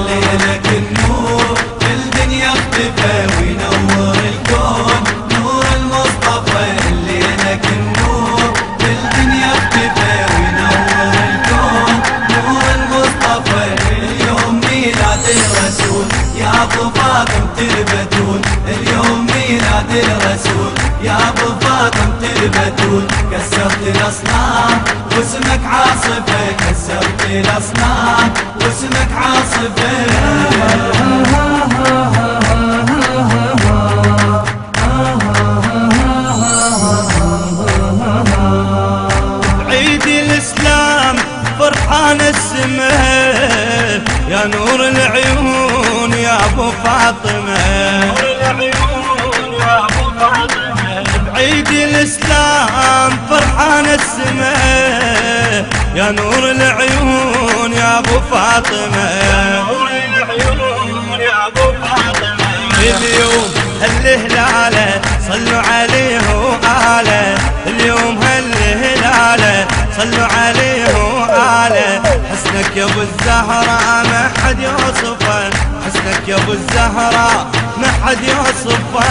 ليلك النور بالدنيا اختفى وينور الكون نور المصطفى. ليلك النور بالدنيا اختفى وينور الكون نور المصطفى. اليوم ميلاد الرسول يا ابو فاطمة البتول. اليوم ميلاد الرسول يا ابو فاطمة البتول. كسرت الاصنام واسمك عاصفة. كسرت الاصنام واسمك عاصفة. عيد الاسلام فرحان السماء يا نور العيون يا ابو فاطمة. بعيد الاسلام فرحان السماء يا نور العيون يا ابو فاطمة. اليوم هالهلالة صلوا عليه وآله. اليوم هالهلالة صلوا عليه وآله. حسنك يا ابو الزهراء ما حد يوصفه. حسنك يا ابو الزهراء ما حد يوصفه.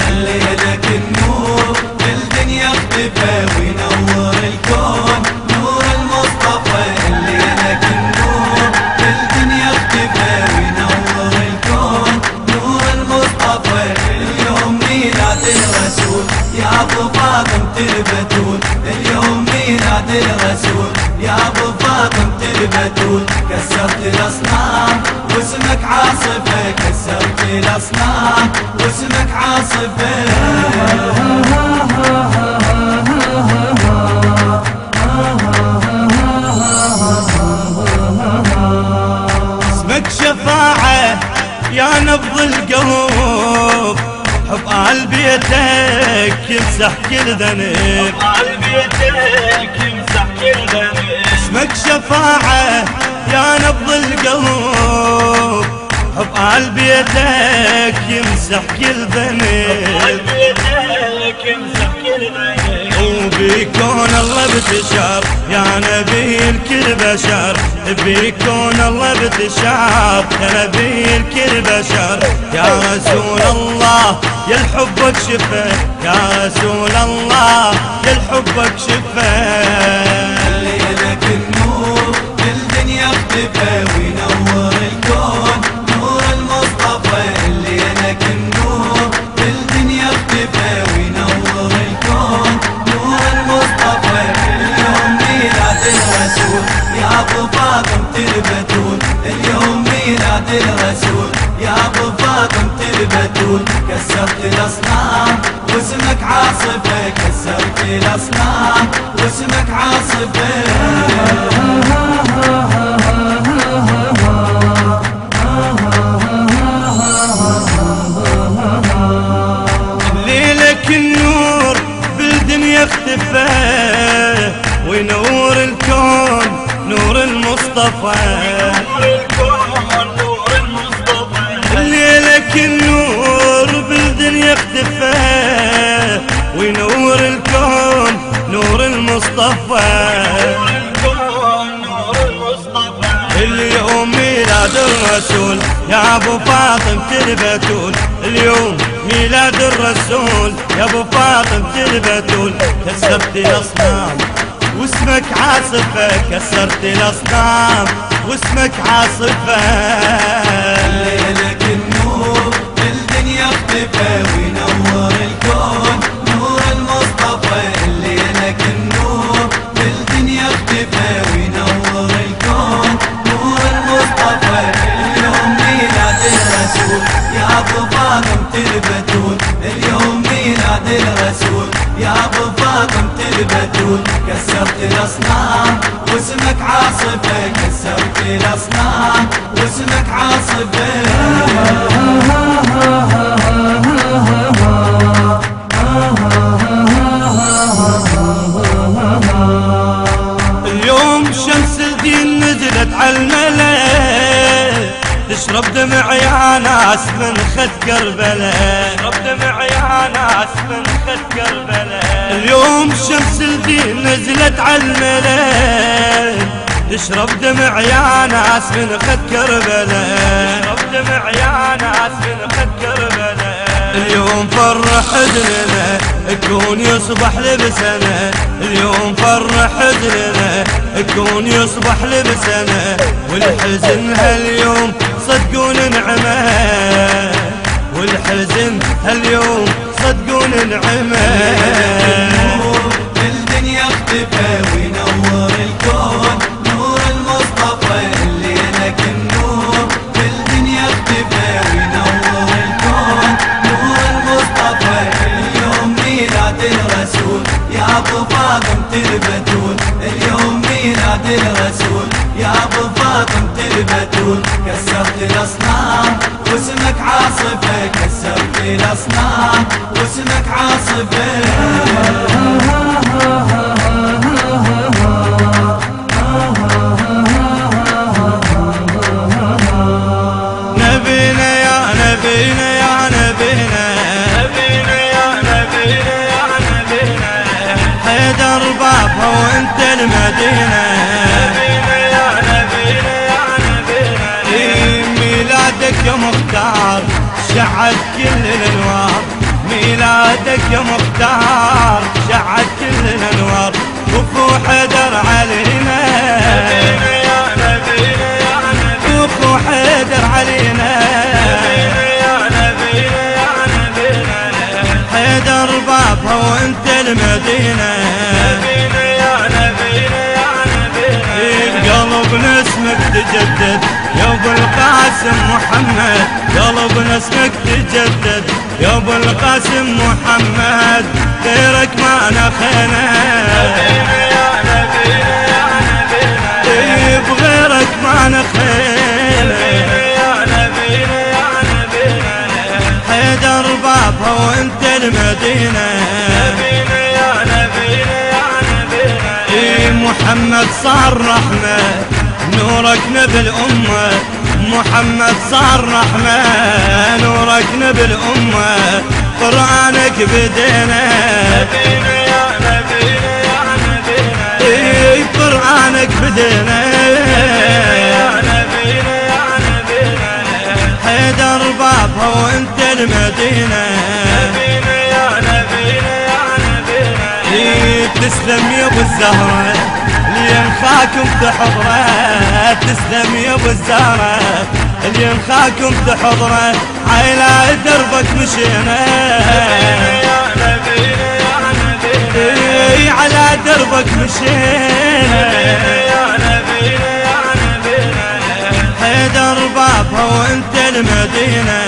ليلك النور بالدنيا اختفى وينور الكون نور المصطفى. ليلك النور بالدنيا اختفى وينور الكون نور المصطفى. اليوم ميلاد الرسول يا ابو فاطمة البتول. اليوم ميلاد الرسول يا ابو فاطمة البتول. كسرت الاصنام واسمك عاصفة. كسرت الاصنام واسمك عاصفة. اسمك شفاعة يا نبض القلوب. حب آل بيتك يمسح كل ذنب. اسمك شفاعة يا نبض القلوب. حب آل بيتك يمسح كل ذنب. وبيكون الله بتشار يا نبي الكل بشر. بيكون الله بتشار يا نبي الكل بشر. يا رسول الله يا الحبك شفا. يا رسول الله يا الحبك شفا. ليلك النور بالدنيا اختفى وينور الكون نور المصطفى. ليلك النور بالدنيا اختفى وينور الكون نور المصطفى. اليوم ميلاد الرسول يا ابو فاطمة البتول. اليوم ميلاد الرسول يا ابو فاطمة البتول. كسرت الاصنام واسمك عاصفة. كسرت الاصنام واسمك عاصفة. ليلك النور بالدنيا اختفى وينور الكون نور المصطفى. ليلك النور بالدنيا اختفى وينور الكون نور المصطفى. اليوم ميلاد الرسول يا ابو فاطمة البتول. اليوم ميلاد الرسول يا ابو فاطمة البتول. كسرت الاصنام واسمك عاصفة. كسرت الاصنام واسمك عاصفة. ليلك النور بالدنيا اختفى وينور الكون نور المصطفى. ليلك النور بالدنيا اختفى وينور الكون نور المصطفى. اليوم ميلاد الرسول يا ابو فاطمة البتول. اليوم ميلاد الرسول يا ابو فاطمة البتول. كسرت الاصنام واسمك عاصفة. كسرت الاصنام واسمك عاصفة. اليوم شمس الدين نزلت عالملا. تشرب دمع يا ناس من خد كربلاء، اشرب دمع يا ناس من خد كربلاء. اليوم شمس الدين نزلت على الملاك، اشرب دمع يا ناس من خد كربلاء، اشرب دمع يا ناس من خد كربلاء. اليوم فرح حزننا يكون يصبح لبسنا، اليوم فرح حزننا يكون يصبح لبسنا. والحزن هاليوم صدقون نعمة، والحزن هاليوم صدقون نعمة. الدنيا اختفى وينور الكون نور المصطفى اللي لك النور. الدنيا اختفى وينور الكون نور المصطفى. اليوم ميلاد الرسول يا ابو فاطمة البتول، اليوم ميلاد الرسول يا ابو فاطمة البتول. كسرت الاصنام واسمك عاصفة، كسرت الاصنام واسمك عاصفة. نبينا يا نبينا يا نبينا، نبينا يا نبينا يا نبينا. حيدر بابها وانت المدينة، نبينا يا نبينا يا نبينا. ميلادك يا مختار شعت كل الانوار، ميلادك يا مختار شعت كل الانوار. وفو حيدر علينا، نبينا يا نبينا يا نبينا. وفو حيدر علينا، نبينا يا نبينا يا نبينا. حيدر بابها وانت المدينة، نبينا يا نبينا يا نبينا. قلبنا اسمك تجدد يا ابو القاسم محمد، قلبنا اسمك تجدد يا ابو القاسم محمد. غيرك ما نخينا، نبينا يا نبينا يا نبينا. بغيرك ما نخينا، نبينا يا نبينا يا نبينا. حيدر بابها وانت المدينة، نبينا يا نبينا يا نبينا. محمد صار رحمة نورك نبي الأمة، محمد صار رحمة نورك نبي الأمة. قرآنك بدينا، نبينا يا نبينا يا نبينا. قرآنك بدينا، يا نبينا يا نبينا. حيدر بابها وانت المدينة، نبينا يا نبينا يا نبينا. تسلم يا ابو الزهرة اللي ينخاكم تحضره، تسلم يا ابو الزهرة اللي ينخاكم تحضره. على دربك مشينا، نبينا يا نبينا يا نبينا. على دربك مشينا، نبينا يا نبينا يا نبينا. حيدر بابها وانت المدينة،